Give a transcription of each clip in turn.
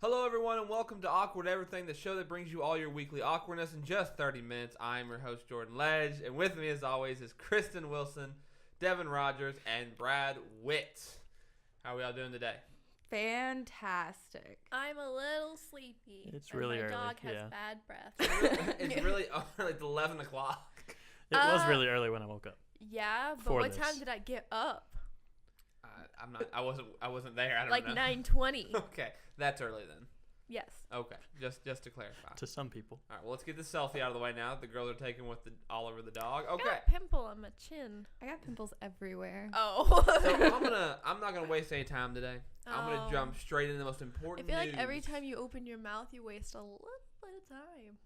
Hello, everyone, and welcome to Awkward Everything, the show that brings you all your weekly awkwardness in just 30 minutes. I'm your host, Jordan Ledge, and with me, as always, is Kristen Wilson, Devin Rogers, and Brad Witt. How are we all doing today? Fantastic. I'm a little sleepy. It's really my early, dog has yeah. bad breath. It's really early. It's 11 o'clock. It was really early when I woke up. Yeah, but For what this. time did I get up? I wasn't there. I don't Like know. 9:20. Okay, that's early then. Yes. Okay, just to clarify. To some people. All right, well, let's get the selfie out of the way now. The girls are taking with all over the dog. I Okay. got a pimple on my chin. I got pimples everywhere. Oh. So I'm not gonna waste any time today. I'm gonna Oh. jump straight into the most I important feel like every news. time you open your mouth, you waste a little bit of time.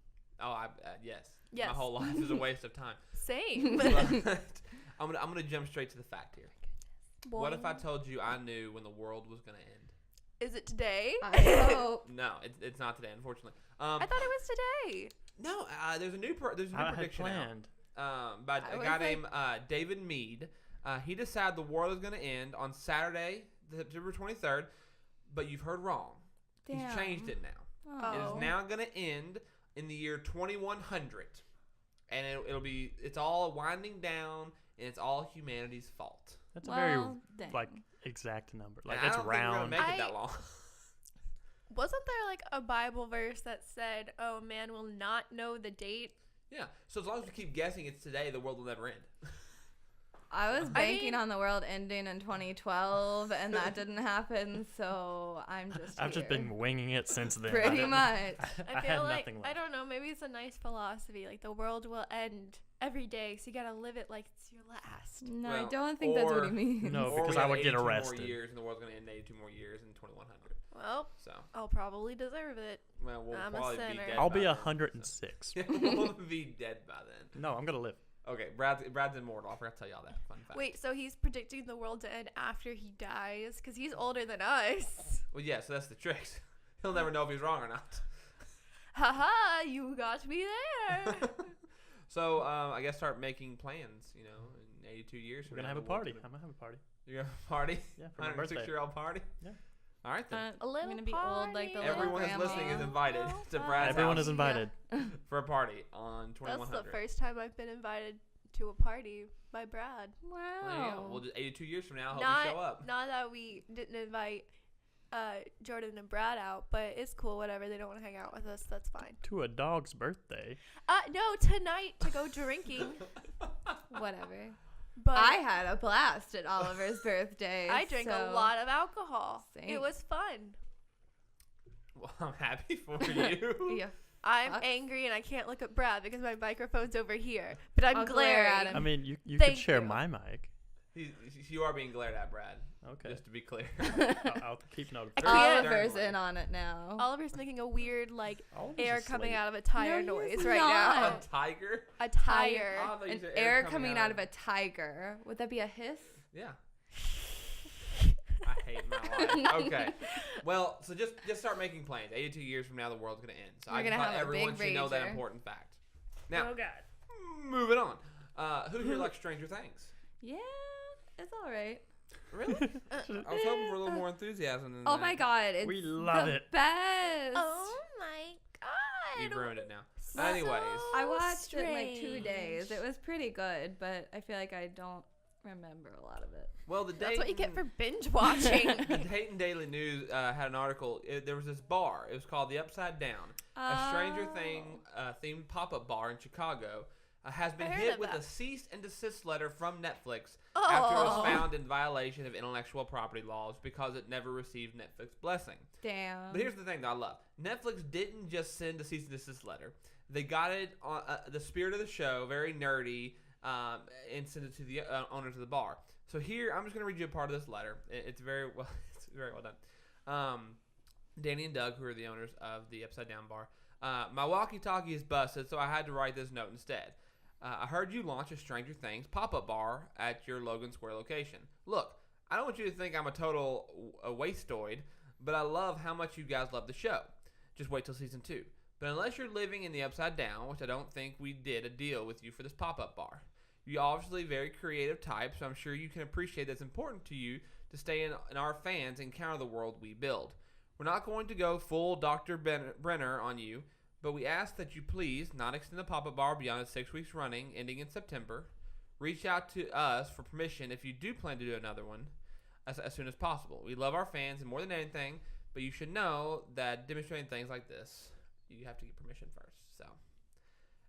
Oh, yes. Yes. My whole life is a waste of time. Same. But I'm gonna jump straight to the fact here. Boy. What if I told you I knew when the world was gonna end? Is it today? I hope. No, it's not today, unfortunately. I thought it was today. No, there's a new I had prediction planned. out by I a was guy like- named David Mead. He decided the world is gonna end on Saturday, September 23rd, but you've heard wrong. Damn. He's changed it now. Oh. It Oh. is now gonna end in the year 2100, and it's all winding down, and it's all humanity's fault. That's Well, a very dang. exact number. Like And it's I don't think we're gonna round. make it I- that long. Wasn't there like a Bible verse that said, "Oh, man will not know the date"? Yeah. So as long as we keep guessing it's today, the world will never end. I was I banking mean- on the world ending in 2012, and that didn't happen, so I'm just I've just here. been winging it since then. Pretty much. I I feel had like nothing I left. don't know. Maybe it's a nice philosophy. Like the world will end every day, so you gotta live it like it's your last. No, Well, I don't think that's what or- he means. No, Or because we I have would get 82 arrested. More years, and the world's gonna end in 82 more years in 2100. Well, So, I'll probably deserve it. well, we'll I'm a probably be sinner. dead. I'll by be then, 106. so. We'll be dead by then. No, I'm gonna live. Okay, Brad's immortal. I forgot to tell y'all that. Fun fact. Wait, so he's predicting the world to end after he dies? Because he's older than us. Well, yeah. So that's the trick. He'll never know if he's wrong or not. Haha, you got me there. So I guess start making plans. You know, in 82 years. We're from gonna now, have a the world's party. gonna- I'm gonna have a party. You're gonna have a party? Yeah, for my birthday. 106-year-old party? Yeah. All right then. A little I'm gonna be old like the party. little Everyone that's grandma. listening is invited to Oh, Brad's Everyone house is invited. for a party on That's 2100. the first time I've been invited to a party by Brad. There you go. Wow. Well, just 82 years from now, I hope Not, you show up. not that we didn't invite Jordan and Brad out, but it's cool. Whatever. They don't want to hang out with us. That's fine. To a dog's birthday. No, tonight to go drinking. Whatever. But I had a blast at Oliver's birthday. I drank a so- lot of alcohol. Same. It was fun. Well, I'm happy for you. Yeah. I'm Fuck. angry and I can't look at Brad because my microphone's over here. But I'm I'll glare glaring. at him. I mean, you Thank could share you. my mic. You are being glared at, Brad. Okay. Just to be clear. I'll keep note of I that. can't- Oliver's Sternly. in on it now. Oliver's making a weird like Oliver's air asleep. coming out of a tire No, noise he's right not. now. A tiger? A tire. Oh, I thought you An said air coming out of a tiger. Would that be a hiss? Yeah. I hate my life. Okay. Well, so just start making plans. 82 years from now, the world's going to end. So We're I gonna thought have a everyone big should know that rager. important fact. Now, Oh God. moving on. Who here likes Stranger Things? Yeah, it's all right. Really? I was hoping for a little more enthusiasm than Oh that. my god, it's We love the it. best. Oh my God. You've ruined it now. So Anyways. I watched it in like 2 days. strange. It was pretty good, but I feel like I don't remember a lot of it. Well, the That's what you get Dayton- for binge watching. The Dayton Daily News had an article. There was this bar. It was called the Upside Down, a Stranger Thing themed pop-up bar in Chicago. Has been I heard hit of with that. a cease and desist letter from Netflix after it was Oh. found in violation of intellectual property laws because it never received Netflix blessing. Damn. But here's the thing that I love. Netflix didn't just send a cease and desist letter. They got it on the spirit of the show, very nerdy, and sent it to the owners of the bar. So here, I'm just going to read you a part of this letter. It's very well, it's very well done. Danny and Doug, who are the owners of the Upside Down Bar, my walkie-talkie is busted, so I had to write this note instead. I heard you launch a Stranger Things pop-up bar at your Logan Square location. Look, I don't want you to think I'm a total wasteoid, but I love how much you guys love the show. Just wait till season 2. But unless you're living in the Upside Down, which I don't think we did a deal with you for this pop-up bar. You're obviously a very creative type, so I'm sure you can appreciate that it's important to you to stay in our fans and counter the world we build. We're not going to go full Dr. Brenner on you, but we ask that you please not extend the pop-up bar beyond its 6 weeks running, ending in September. Reach out to us for permission if you do plan to do another one as soon as possible. We love our fans and more than anything, but you should know that demonstrating things like this, you have to get permission first. So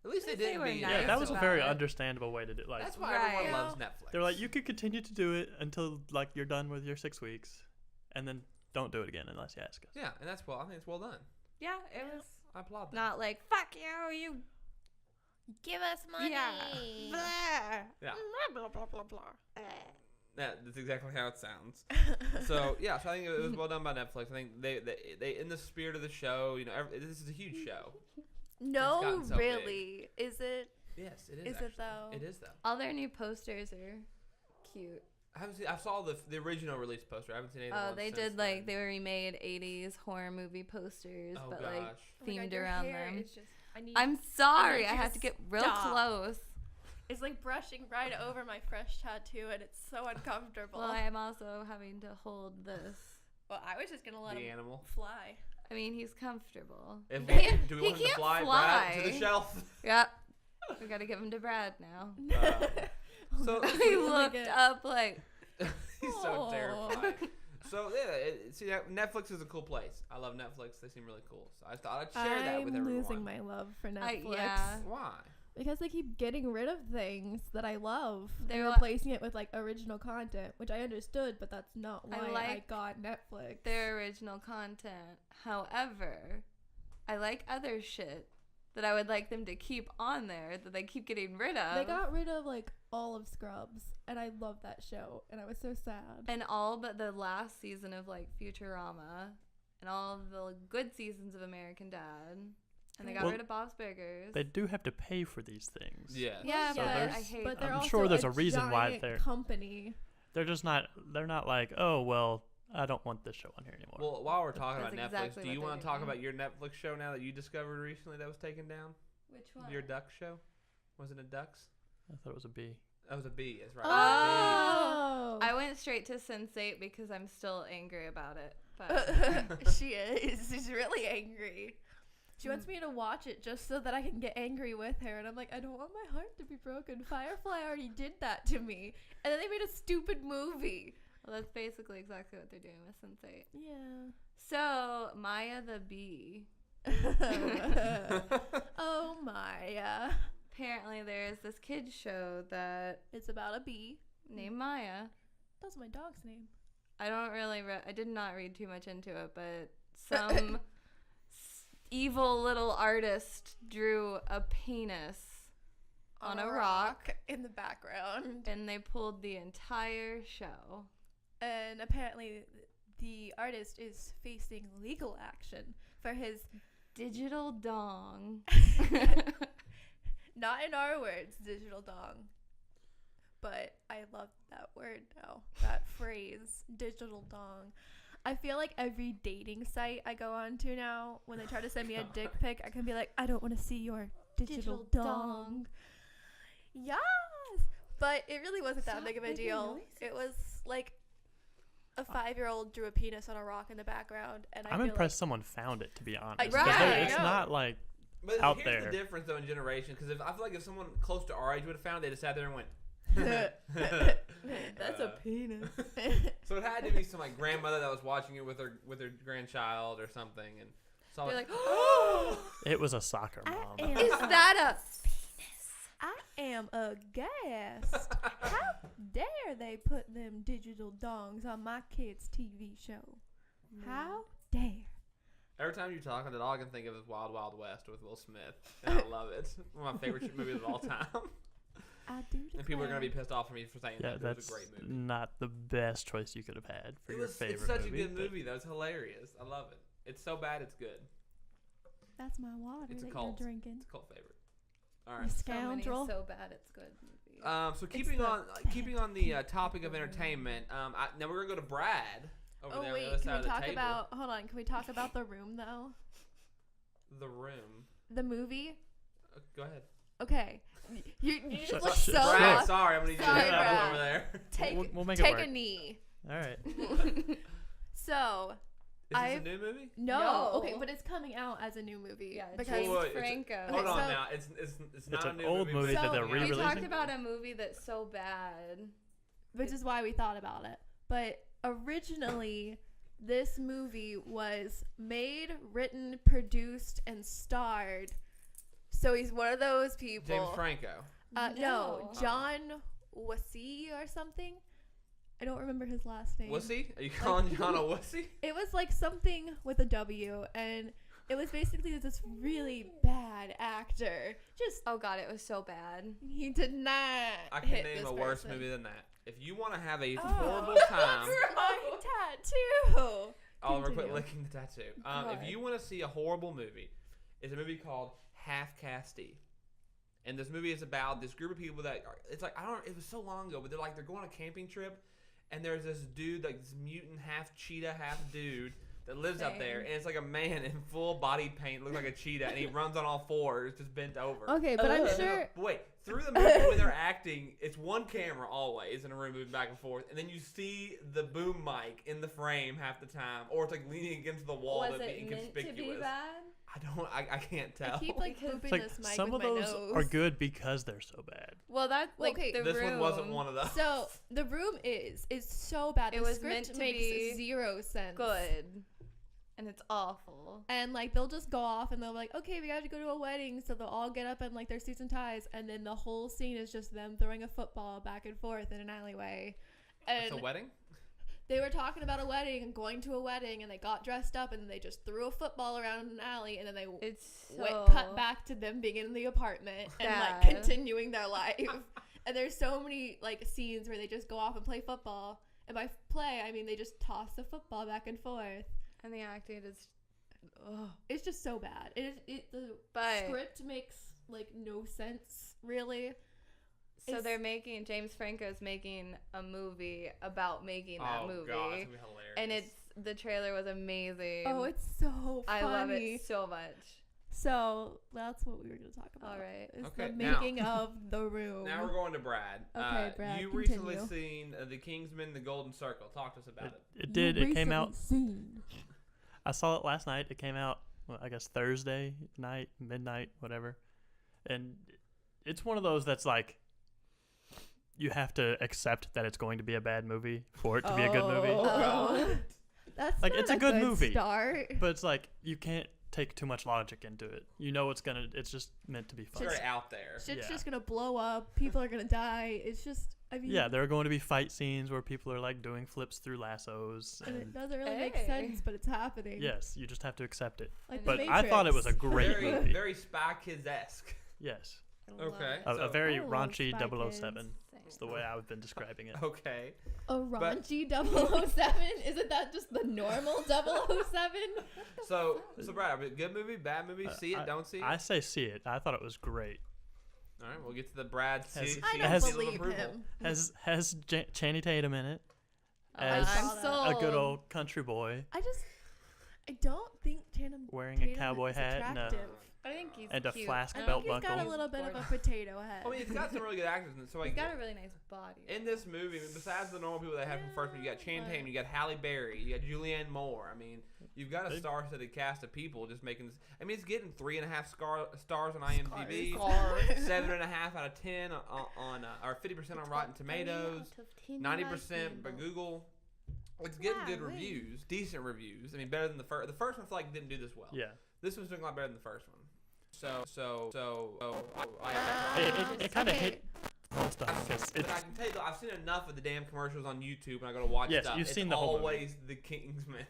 at least they At least they didn't were be. nice Yeah, that was a about very it. understandable way to do. Like, That's why Right. everyone Yeah. loves Netflix. they're like, you could continue to do it until like you're done with your 6 weeks, and then don't do it again unless you ask us. Yeah, and that's well. I think it's well done. Yeah, it was I applaud them. not like fuck you. Give us money. Yeah. Yeah. Blah, blah, blah, blah. That's exactly how it sounds. So yeah, so I think it was well done by Netflix. I think they in the spirit of the show, you know, this is a huge show. No, gotten so really. Is it? Yes, it is. Is it actually. though? It is though. All their new posters are cute. I haven't seen. I saw the original release poster. I haven't seen any. of the Oh, ones they since did like then. they were remade 80s horror movie posters, Oh but gosh. like Oh my God, themed your around hair them. is just- I need. I'm sorry, I I need you have to to get real stop. close. It's like brushing right over my fresh tattoo, and it's so uncomfortable. Well, I am also having to hold this. Well, I was just gonna let the him animal. fly. I mean, he's comfortable. If He can't- do we he want him to can't fly, Brad, to fly. the shelf? Yep. We gotta give him to Brad now. So He looked up like, he's so Aw. terrified. So yeah, Netflix is a cool place. I love Netflix. They seem really cool. So I thought I'd share that with I'm everyone. losing my love for Netflix. yeah. Why? Because they keep getting rid of things that I love They and wa- replacing it with like original content, which I understood, but that's not I why I like got Netflix. their original content. However, I like other shit that I would like them to keep on there that they keep getting rid of. They got rid of like all of Scrubs, and I love that show, and I was so sad. and all but the last season of like Futurama and all of the good seasons of American Dad. And they got Well, rid of Bob's Burgers. They do have to pay for these things. Yeah. Yeah, So but I there's- hate but they're I'm also sure there's a a reason why giant they're- company. They're just not. They're not like, oh well, I don't want this show on here anymore. Well, while we're talking about That's Netflix, exactly do what you they're want to talk doing. about your Netflix show now that you discovered recently that was taken down? Which one? Your duck show? Wasn't it ducks? I thought it was a B. That was a bee. That's right. Oh, I went straight to Sense8 because I'm still angry about it. But She is. She's really angry. she wants me to watch it just so that I can get angry with her, and I'm like, I don't want my heart to be broken. Firefly already did that to me, and then they made a stupid movie. well, that's basically exactly what they're doing with Sense8. Yeah. So Maya the bee. Oh my. Apparently, there's this kids show that It's about a bee. named Maya. That's my dog's name. I don't really. I did not read too much into it, but some evil little artist drew a penis on a rock, in the background. and they pulled the entire show. And apparently, the artist is facing legal action for his. Digital dong. Not in our words, digital dong. But I love that word now. That phrase, digital dong. I feel like every dating site I go on to now, when they try to send me a dick pic, I can be like, I don't want to see your digital, dong. Yes! But it really wasn't that Stop big of a making deal. noises. It was like a 5-year-old drew a penis on a rock in the background. And I'm feel impressed someone found it, to be honest. 'cause Right, there- I it's know. not like But out here's there. the difference though in generation, because I feel like if someone close to our age would have found it, they just sat there and went. That's a penis. So it had to be some like grandmother that was watching it with her grandchild or something, and saw They're it. like, it was a soccer I mom. am- is that I am aghast. How dare they put them digital dongs on my kids' TV show? How dare? Every time you talk about it, all I can think of is Wild Wild West with Will Smith, and I love it. One of my favorite movies of all time. I do declare. And people are gonna be pissed off at me for saying Yeah, that. But it was that's a great movie. not the best choice you could have had for It your was. favorite It's such movie. a good but movie. That was hilarious. I love it. It's so bad, it's good. That's my water It's a that cult. you're drinking. It's a cult favorite. All You right. scoundrel. so bad it's good movie. So keeping the on the topic of entertainment, now we're gonna go to Brad over Oh there on wait, the other can side we of the talk table. about? Hold on, can we talk about The Room though? The Room. The movie. Go ahead. Okay, you just Shut- look shut- so shut Brad, lost. sorry, I'm gonna need you to Sorry, head back Brad. over there. Take We'll make it take work. a knee. All right. So, Is this a I've- new movie? No. No. Okay, but it's coming out as a new movie. Yeah, because Wait, James wait, Franco. Hold Okay, on so- now. It's not a an new old movie. movie that but they're it's We coming out. talked re-releasing? about a movie that's so bad. which is why we thought about it. But originally, this movie was made, written, produced, and starred. So he's one of those people. James Franco. No, No. John Wassie or something. I don't remember his last name. Wussy? Are you calling John a wussy? It was like something with a W, and it was basically this really bad actor. Just Oh god, it was so bad. he did not. I can hit name this a worse person. movie than that. If you want to have a Oh, horrible time, That's my tattoo. Oliver, quit Continue. licking the tattoo. God. If you want to see a horrible movie, it's a movie called Half Caste. And this movie is about this group of people that are, it's like, it was so long ago, but they're going on a camping trip, and there's this dude, like this mutant half cheetah, half dude that lives out there, Same. and it's like a man in full body paint, looks like a cheetah, and he runs on all fours, just bent over. Okay, but I'm Ugh. sure. But wait, through the movie when they're acting, it's one camera always in a room moving back and forth, and then you see the boom mic in the frame half the time, or it's like leaning against the wall Was to be it meant to inconspicuous. be bad? I can't tell. I keep like Because- pooping It's like this mic some with of my those nose. are good because they're so bad. Well, that like Okay, the This room. one wasn't one of those. So the room is so bad. It The was script meant to makes be zero sense. good, and it's awful. And like they'll just go off and they'll be like, okay, we got to go to a wedding, so they'll all get up in like their suits and ties, and then the whole scene is just them throwing a football back and forth in an alleyway. It's And a wedding? they were talking about a wedding and going to a wedding, and they got dressed up, and then they just threw a football around an alley, and then they It's so cut back to them being in the apartment and like Sad. continuing their life. And there's so many like scenes where they just go off and play football, and by play I mean they just toss the football back and forth. and the acting is. Ugh. It's just so bad. The But script makes like no sense really. so It's- they're making James Franco's making a movie about making that Oh, movie, God, it's going to be hilarious. and the trailer was amazing. Oh, it's so funny. I love it so much. So that's what we were gonna talk about. All right. Is Okay, the now- making of The Room. Now we're going to Brad. Okay, Brad, You continue. recently seen The Kingsman, The Golden Circle. Talk to us about it. It did. It came out. Seen. I saw it last night. It came out, well, I guess Thursday night, midnight, whatever. And it's one of those that's like, you have to accept that it's going to be a bad movie for it to be a good movie. Oh. That's Like, not it's a good movie. Start. But it's like, you can't take too much logic into it. You know it's just meant to be It's fun. very out there. Shit's Yeah. just gonna blow up. People are gonna die. It's just, I mean, Yeah, there are going to be fight scenes where people are like doing flips through lassos. and it And doesn't really make Hey. sense, but it's happening. yes, you just have to accept it. Like But the But I thought it was a Matrix. great very, movie. very Spy Kids-esque. Yes. I love Okay. it. A So- very I love raunchy Spy 007. Same. That's the way I've been describing it. Okay. A raunchy 007? Isn't that just the normal 007? So Brad, I mean, good movie, bad movie, see it, don't see it? I say see it. I thought it was great. All right, we'll get to the Brad see, Has- see I It don't has- seal of believe approval. him. Has Channing Tatum in it as saw I'm that. sold. a good old country boy I don't think Tatum wearing a Tatum cowboy is hat and attractive. I think he's and a cute. flask I belt think he's got a buckle. little bit of a Gorgeous. potato head. I mean, it's got some really good actors in it. So He's like, got a really nice body. in this movie, I mean, besides the normal people they have from first movie, you got Channing but- Tatum, you got Halle Berry, you got Julianne Moore. I mean, you've got a They- star-studded cast of people just making this. I mean, it's getting 3.5 stars on IMDb, Scar. 7.5 out of 10 on or 50% on Rotten Tomatoes, 90% by Google. It's getting good Wow, reviews, decent reviews. I mean, better than the first. The first one, I feel like, didn't do this well. Yeah. This one's doing a lot better than the first one. It kind of Okay. hit most of it 'cause But I it's can tell you, I've seen enough of the damn commercials on YouTube, and I go to watch Yes, stuff. you've It's seen the whole movie. always the Kingsman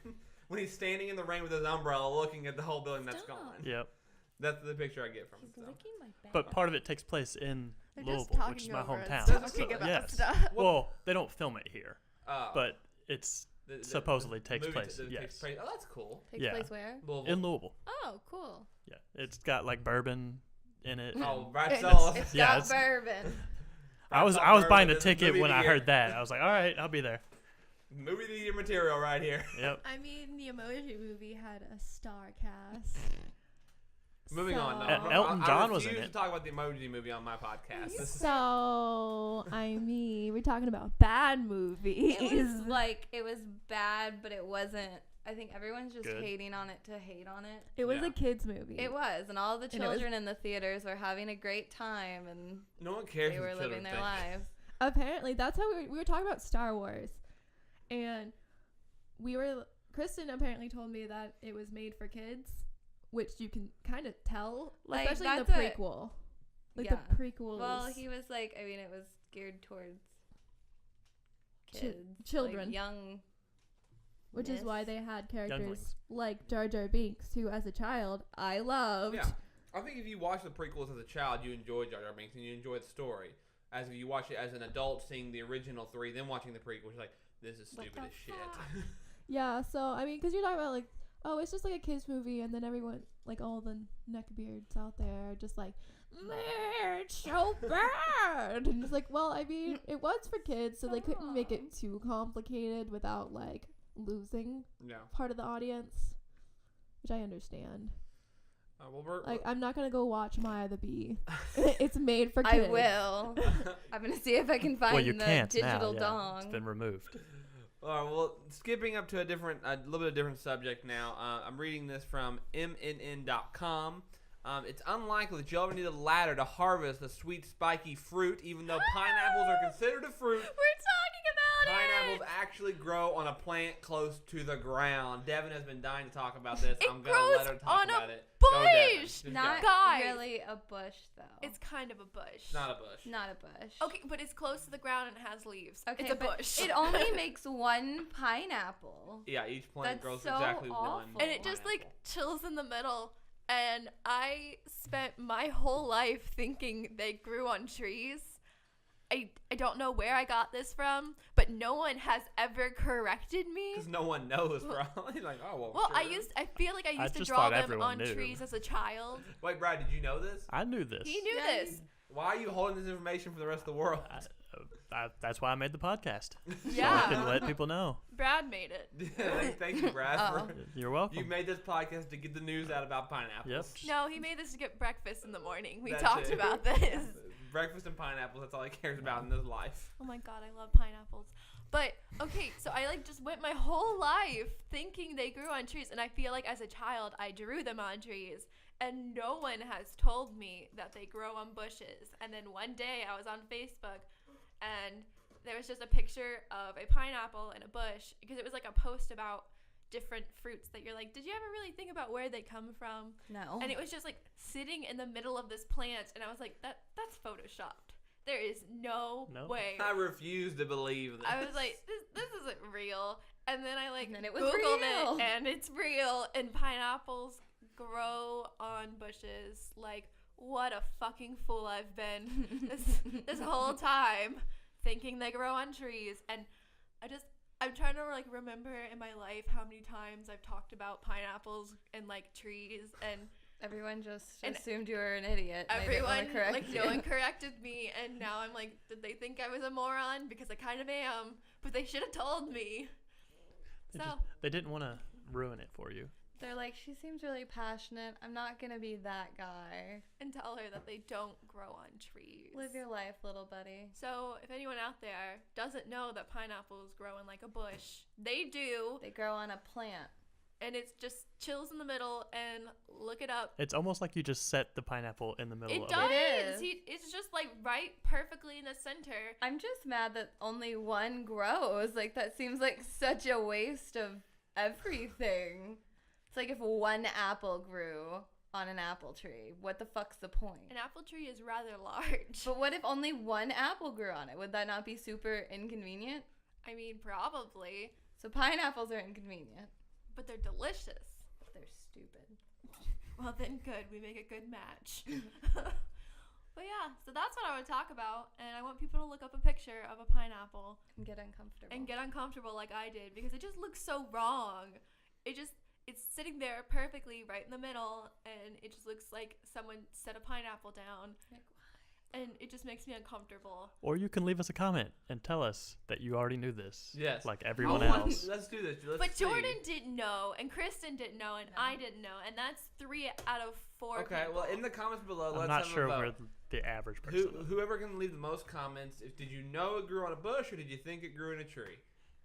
when he's standing in the rain with his umbrella, looking at the whole building that's Stop. gone. yep. That's the picture I get from He's it. So. licking my back. But part of it takes place in They're Louisville, just which is my talking over hometown. us, talking about Yes. stuff. Well, they don't film it here, Uh, but it's the supposedly takes movie place, that yes. takes place. Oh, that's cool. Takes yeah. place where? Louisville. in Louisville. Oh, cool. Yeah, it's got like bourbon in it. Oh, and right. It's- So It's Yeah, got it's- bourbon. I was Bourbon buying a is ticket movie when of the I year. heard that. I was like, all right, I'll be there. Movie of the year material right here. Yep. I mean, the Emoji Movie had a star cast. Moving on. So- No, Elton I John was in refuse it. to talk about the Emoji Movie on my podcast. This is So, I mean, we're talking about bad movies. It was like it was bad, but it wasn't I think everyone's just Good. hating on it to hate on it. It was Yeah. a kids movie. It was, and all the And it was- children in the theaters were having a great time, and No one cares they what were the children living their think. lives. Apparently, that's how we were talking about Star Wars, and Kristen apparently told me that it was made for kids, which you can kind of tell, Like, especially in the that's prequel. Like Yeah. the prequels. Well, he was like, I mean, it was geared towards kids, children. like young. which is why they had characters Younglings. like Jar Jar Binks, who as a child I loved. Yeah. I think if you watch the prequels as a child, you enjoy Jar Jar Binks and you enjoy the story. As if you watch it as an adult, seeing the original 3, then watching the prequels, you're like, this is What stupid the as shit. fuck? Yeah, so I mean, because you're talking about like, oh, it's just like a kids movie, and then everyone, like all the neckbeards out there, are just like, "Man, it's so bad," and it's like, well, I mean, it was for kids, so they couldn't make it too complicated without like losing Yeah. part of the audience, which I understand. Well, we're, Like, I'm not gonna go watch Maya the Bee. It's made for kids. I will. I'm gonna see if I can find Well, you the can't digital now. Yeah, dong. it's been removed. All right, well, skipping up to a little bit of different subject now. I'm reading this from MNN.com. It's unlikely that you'll ever need a ladder to harvest the sweet, spiky fruit, even though pineapples are considered a fruit. We're talking about Pineapples actually grow on a plant close to the ground. Devin has been dying to talk about this. It I'm going to grows let her talk on a about it. Go, Devin. bush! Just it. Not go. Guys. really a bush, though. It's kind of a bush. It's not a bush. not a bush. Okay, but it's close to the ground and has leaves. Okay, it's a but bush. It only makes one pineapple. Yeah, each plant That's grows so exactly one. awful. and it just like pineapple. chills in the middle. And I spent my whole life thinking they grew on trees. I don't know where I got this from, but no one has ever corrected me. Because no one knows, probably. Like, oh, well, Well, sure. I feel like I used to just draw thought them everyone on knew. trees as a child. Wait, Brad, did you know this? I knew this. He knew Yeah, this. Why are you holding this information for the rest of the world? That's why I made the podcast. So I Yeah. can let people know. Brad made it. Thank you, Brad. Oh. You're welcome. You made this podcast to get the news out about pineapples. Yep. No, he made this to get breakfast in the morning. We That's talked it. about this. Breakfast and pineapples, that's all he cares about in his life. Oh my god, I love pineapples. But okay, so I like just went my whole life thinking they grew on trees, and I feel like as a child I drew them on trees, and no one has told me that they grow on bushes. And then one day I was on Facebook, and there was just a picture of a pineapple in a bush, because it was like a post about different fruits that you're like, did you ever really think about where they come from? No. And it was just like sitting in the middle of this plant, and I was like, that's photoshopped. There is no No. way. I refuse to believe this. I was like, this isn't real. And then I like And then it was Googled real. it, and it's real. And pineapples grow on bushes. Like, what a fucking fool I've been this whole time, thinking they grow on trees. And I'm trying to like remember in my life how many times I've talked about pineapples and like trees, and Everyone just And assumed you were an idiot. and they didn't wanna everyone correct like you. no one corrected me, and now I'm like, did they think I was a moron? Because I kind of am, but they should have told me. They, So they didn't want to ruin it for you. They're like, she seems really passionate. I'm not gonna be that guy. and tell her that they don't grow on trees. Live your life, little buddy. So if anyone out there doesn't know that pineapples grow in like a bush, they do, They grow on a plant. and it's just chills in the middle. And look it up. It's almost like you just set the pineapple in the middle It of does. It is. It's just like right perfectly in the center. I'm just mad that only one grows. Like, that seems like such a waste of everything. It's like if one apple grew on an apple tree. What the fuck's the point? An apple tree is rather large. But what if only one apple grew on it? Would that not be super inconvenient? I mean, probably, So pineapples are inconvenient. but they're delicious. They're stupid. Well, then good. We make a good match. But yeah, so that's what I would talk about. And I want people to look up a picture of a pineapple And get uncomfortable. and get uncomfortable like I did, because it just looks so wrong. It's sitting there perfectly right in the middle, and it just looks like someone set a pineapple down. Like, And it just makes me uncomfortable. Or you can leave us a comment and tell us that you already knew this. Yes. Like everyone I want- else. Let's do this. Let's But see. Jordan didn't know, and Kristen didn't know, and No. I didn't know, and that's 3 out of 4 Okay, people. well, in the comments below, I'm let's not have sure a vote. where the average person is. Whoever can leave the most comments, did you know it grew on a bush or did you think it grew in a tree?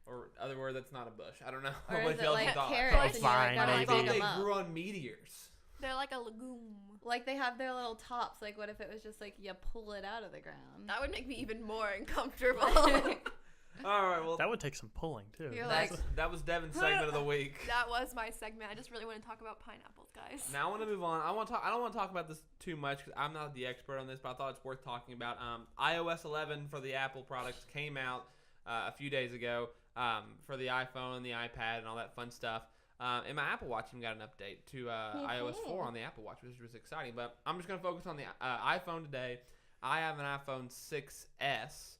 or other word that's not a bush. I don't know. Or what is it else like you thought. carrots and you Vine, gotta I maybe. thought dig they them up? grew on meteors. They're like a legume. Like they have their little tops. Like what if it was just like you pull it out of the ground? That would make me even more uncomfortable. All right, well, That would take some pulling too. You're that's, like- that was Devin's segment of the week. That was my segment. I just really want to talk about pineapples, guys. Now I want to move on. I don't want to talk about this too much because I'm not the expert on this, but I thought it's worth talking about. iOS 11 for the Apple products came out a few days ago for the iPhone and the iPad and all that fun stuff. And my Apple Watch even got an update to iOS 4 on the Apple Watch, which was exciting. But I'm just going to focus on the iPhone today. I have an iPhone 6S,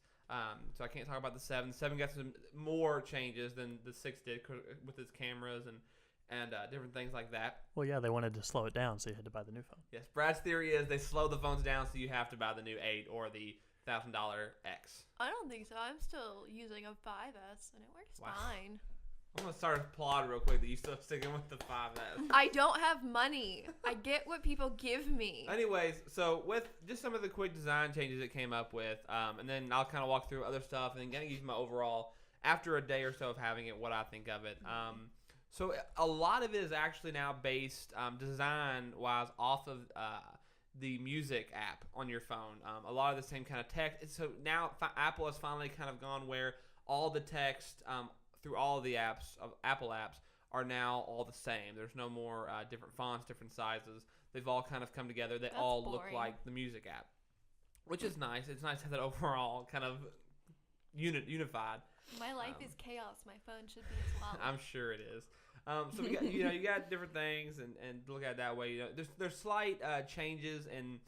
so I can't talk about the 7. The 7 got some more changes than the 6 did with its cameras and different things like that. Well, yeah, they wanted to slow it down, so you had to buy the new phone. Yes, Brad's theory is they slow the phones down, so you have to buy the new 8 or the $1,000 X. I don't think so. I'm still using a 5S and it works Wow. fine. I'm gonna start a plot real quick that you still sticking with the 5S. I don't have money. I get what people give me. Anyways, so with just some of the quick design changes it came up with, and then I'll kind of walk through other stuff and then kind of give you my overall after a day or so of having it, what I think of it. So a lot of it is actually now based design-wise off of the music app on your phone. A lot of the same kind of text. So now Apple has finally kind of gone where all the text through all of the apps, of Apple apps, are now all the same. There's no more different fonts, different sizes. They've all kind of come together. They That's all look boring. like the music app, which is nice. It's nice to have that overall kind of unified. My life is chaos. My phone should be as well. I'm sure it is. So we got you got different things and look at it that way. There's slight changes in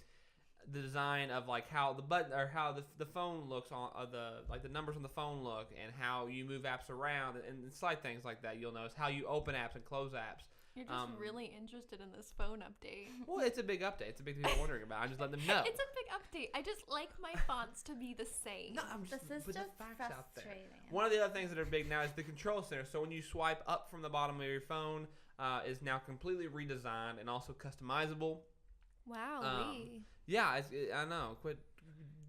the design of like how the button or how the phone looks on the numbers on the phone look and how you move apps around and slight things like that. You'll notice how you open apps and close apps. You're just really interested in this phone update. Well, it's a big update. It's a big thing I'm wondering about. I'm just letting them know. It's a big update. I just like my fonts to be the same. No, I'm just This is putting just the facts out there. frustrating. One of the other things that are big now is the control center. So when you swipe up from the bottom of your phone, is now completely redesigned and also customizable. Wow. Yeah, I know. Quit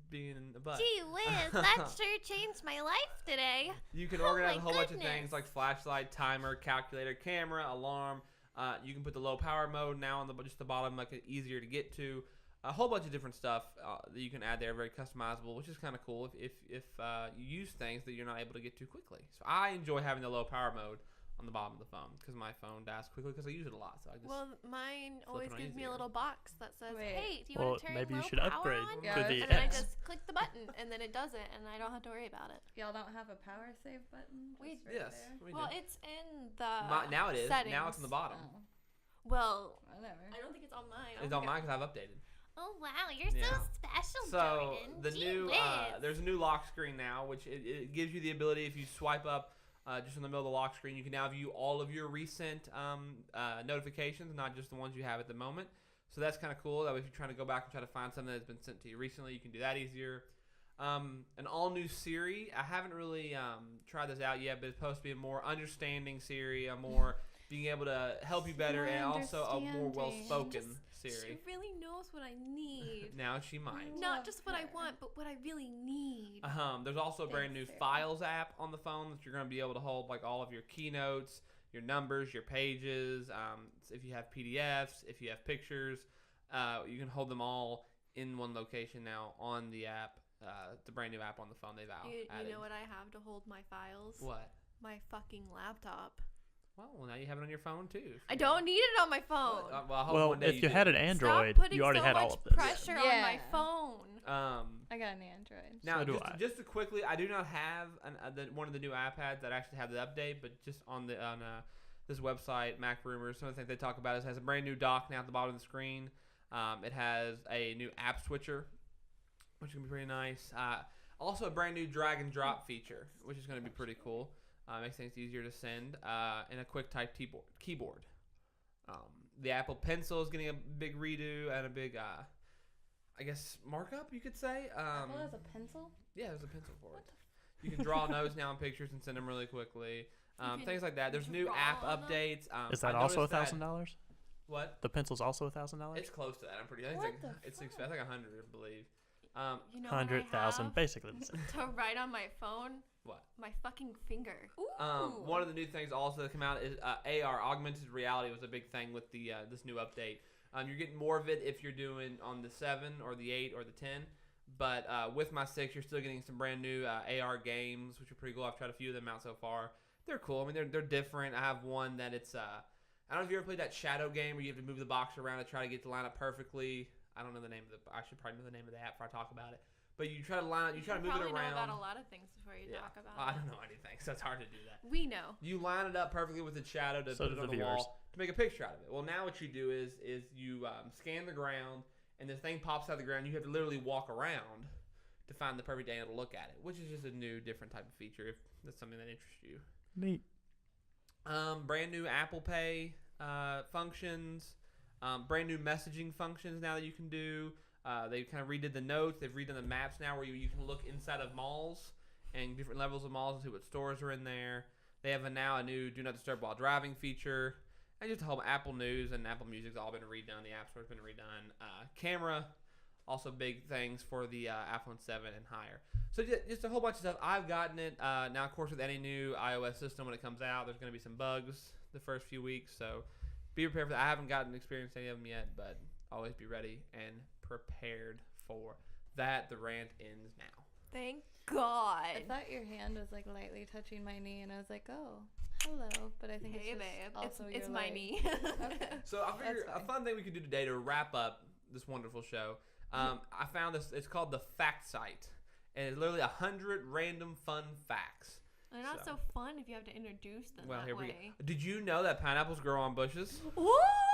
being a butt. Gee whiz, that sure changed my life today. You can Oh organize my a whole bunch of goodness. things like flashlight, timer, calculator, camera, alarm. You can put the low power mode now on just the bottom, like it easier to get to. A whole bunch of different stuff that you can add there, very customizable, which is kind of cool if you use things that you're not able to get to quickly. So I enjoy having the low power mode on the bottom of the phone because my phone dies quickly because I use it a lot. So I just Well, mine always on gives me a easier. little box that says, Wait. "Hey, do you Well, want to turn maybe you low should power upgrade on?" Yeah, to I the was And then I X. just click the button, and then it does it, and I don't have to worry about it. Y'all don't have a power save button? We- Just right yes, there? we Well, do. it's in the Now it is. settings. Now it's on the bottom. Oh, Well, whatever. I don't think it's on mine. It's on mine because I've updated. Oh wow, you're Yeah. so special, So Jordan. the Gee new whiz. there's a new lock screen now, which it gives you the ability if you swipe up just in the middle of the lock screen, you can now view all of your recent notifications, not just the ones you have at the moment. So that's kind of cool. That way, if you're trying to go back and try to find something that's been sent to you recently, you can do that easier. An all new Siri. I haven't really tried this out yet, but it's supposed to be a more understanding Siri, a more being able to help you better, More and also a more well understanding. spoken She Siri. really knows what I need. Now she might. Not Love just what I her. want, but what I really need. There's also a brand new Thanks, Sarah. Files app on the phone that you're going to be able to hold like all of your keynotes, your numbers, your pages. If you have PDFs, if you have pictures, you can hold them all in one location now on the app. The brand new app on the phone they've added. You know what I have to hold my files? What? My fucking laptop. Well, now you have it on your phone too. I don't need it on my phone. Well, I hope Well, one day if you do. had an Stop Android, putting you already so had much all of this. pressure on my Yeah. phone. I got an Android. Now, So do just, I. just to quickly, I do not have one of the new iPads that actually have the update, but just on this website, Mac Rumors, some of the things they talk about is it has a brand new dock now at the bottom of the screen. It has a new app switcher, which is going to be pretty nice. Also, a brand new drag and drop feature, which is going to be pretty cool. Makes things easier to send, and a quick type keyboard. The Apple Pencil is getting a big redo and a big, I guess, markup, you could say. Apple has a pencil? Yeah, there's a pencil for it. You can draw notes now in pictures and send them really quickly. can Things like that. There's new app draw them? updates. Is that I also noticed that- $1,000? What? The pencil's also $1,000. It's close to that. I'm pretty. I think What it's like, the it's fuck? expensive. It's like 100, I believe. You know what I 100,000, have basically the same. to write on my phone? What? My fucking finger. One of the new things also that come out is AR, augmented reality, was a big thing with the this new update. You're getting more of it if you're doing on the 7 or the 8 or the 10. But with my 6, you're still getting some brand new AR games, which are pretty cool. I've tried a few of them out so far. They're cool. I mean, they're different. I have one that it's I don't know if you ever played that Shadow game where you have to move the box around to try to get to line up perfectly. I don't know the name of I should probably know the name of the app before I talk about it. But you try to line, you try to move it probably around. know about a lot of things before you talk about I it. don't know anything, so it's hard to do that. We know. You line it up perfectly with the shadow to So put it do on the the viewers. wall to make a picture out of it. Well, now what you do is you scan the ground, and this thing pops out of the ground. You have to literally walk around to find the perfect angle to look at it, which is just a new, different type of feature if that's something that interests you. Neat. Brand new Apple Pay functions, brand new messaging functions now that you can do. They kind of redid the notes. They've redone the maps now where you can look inside of malls and different levels of malls and see what stores are in there. They have now a new Do Not Disturb While Driving feature. And just a whole Apple News and Apple Music's all been redone. The App Store's been redone. Camera, also big things for the iPhone 7 and higher. So just a whole bunch of stuff. I've gotten it. Now, of course, with any new iOS system when it comes out, there's going to be some bugs the first few weeks. So be prepared for that. I haven't gotten experienced any of them yet, but always be ready and prepared for that. The rant ends now. Thank God. I thought your hand was like lightly touching my knee, and I was like, "Oh, hello." But I think Hey, it's just babe. also It's your my leg. knee. Okay. So I figured That's a fine. fun thing we could do today to wrap up this wonderful show. I found this. It's called the Fact Site, and it's literally 100 random fun facts. They're not So- so fun if you have to introduce them Well, that here we way. go. Did you know that pineapples grow on bushes?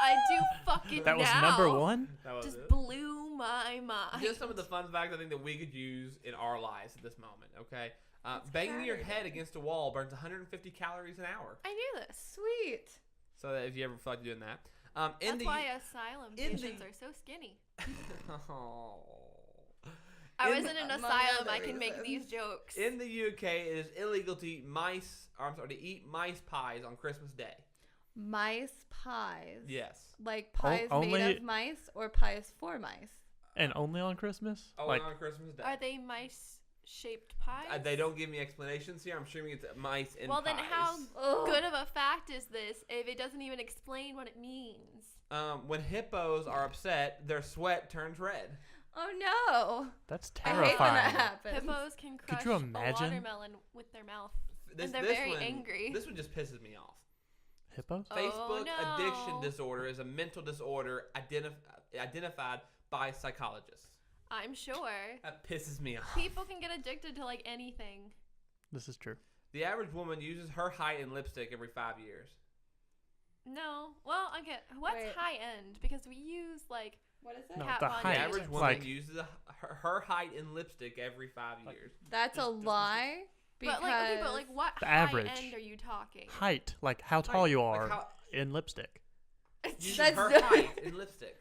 I do fucking That was now. number one? That was Just it. blew my mind. Just some of the fun facts I think that we could use in our lives at this moment. Okay, banging your head against a wall burns 150 calories an hour. I knew this. Sweet. So that if you ever feel like doing that, That's why asylum in the- patients are so skinny. Oh. I In was the- in an Among asylum. other I can make reasons. these jokes. In the UK, it is illegal to eat to eat mice pies on Christmas Day. Mice pies. Yes. Like pies only- made of mice or pies for mice? And only on Christmas? Oh, Like, on Christmas Day. Are they mice-shaped pies? They don't give me explanations here. I'm assuming it's mice and Well, pies. then how Ugh. good of a fact is this if it doesn't even explain what it means? When hippos are upset, their sweat turns red. Oh no. that's I hate when that terrifying. happens. Hippos can crush you a imagine? watermelon with their mouth. This, they're this very one, angry. This one just pisses me off. Hippos? Oh, Facebook no. addiction disorder is a mental disorder identified by psychologists. I'm sure. That pisses me off. People can get addicted to like anything. This is true. The average woman uses her height in lipstick every 5 years. No. Well, okay. What's Wait. high end? Because we use like What is it? No, Kat the Von The height. D. average woman Like- uses her height in lipstick every 5 years. That's a Just- lie. But like, okay, but like, what The high average. end are you talking? Height, like how tall Height, you like are how- in lipstick. Uses That's her not- height in lipstick.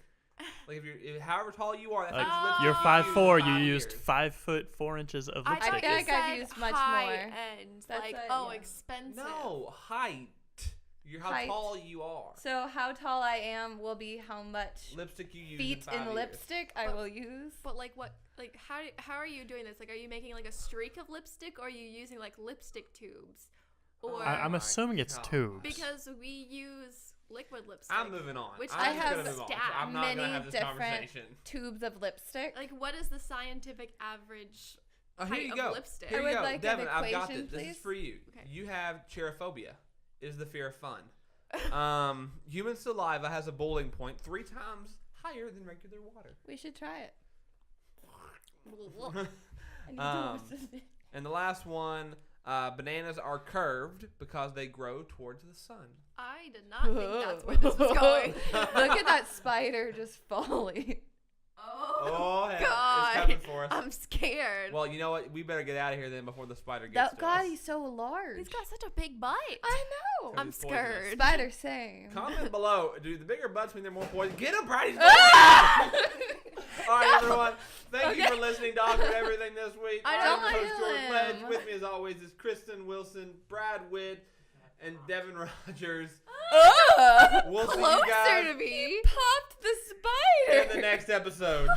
Like however tall you are, that's Like, how much lipstick You're Oh. 5'4", use you in 5 used years. 5'4" of I lipstick. thought feel you like I've said used much high more. end, That's like a- oh, yeah. expensive. No, height. You're how Height. tall you are. So how tall I am will be how much Lipstick you use feet in 5 in years. lipstick I But- will use. But like what? Like how are you doing this? Like, are you making like a streak of lipstick, or are you using like lipstick tubes? Or I'm my assuming it's God. tubes. because we use liquid lipstick. I'm moving on. Which I'm I just have gonna move on. stat I'm not gonna many have this different- conversation. Tubes of lipstick. Like, what is the scientific average? Oh, here height you of go. lipstick. Here I you would go. like an Devin, I've got equation, this. This is please. for you. Okay. You have cherophobia. Is the fear of fun. Human saliva has a boiling point 3 times higher than regular water. We should try it. I need Um, to listen. And the last one, bananas are curved because they grow towards the sun. I did not think that's where this was going. Look at that spider just falling. Oh, heck, God. it's coming for us. I'm scared. Well, you know what? We better get out of here then before the spider gets That to God, us. he's so large. He's got such a big bite. I know. Because I'm he's poisonous. scared. Spider same. Comment below. Do the bigger butts mean they're more poison? Get him, Brady's Ah! All right, everyone. Thank you Okay. for listening to Awkward Everything this week. I I'm don't your host, kill George him. Pledge. With me, as always, is Kristen Wilson, Brad Witt, and Devin Rogers. Ugh. We'll see you Closer guys to me. Popped the spider. in the next episode.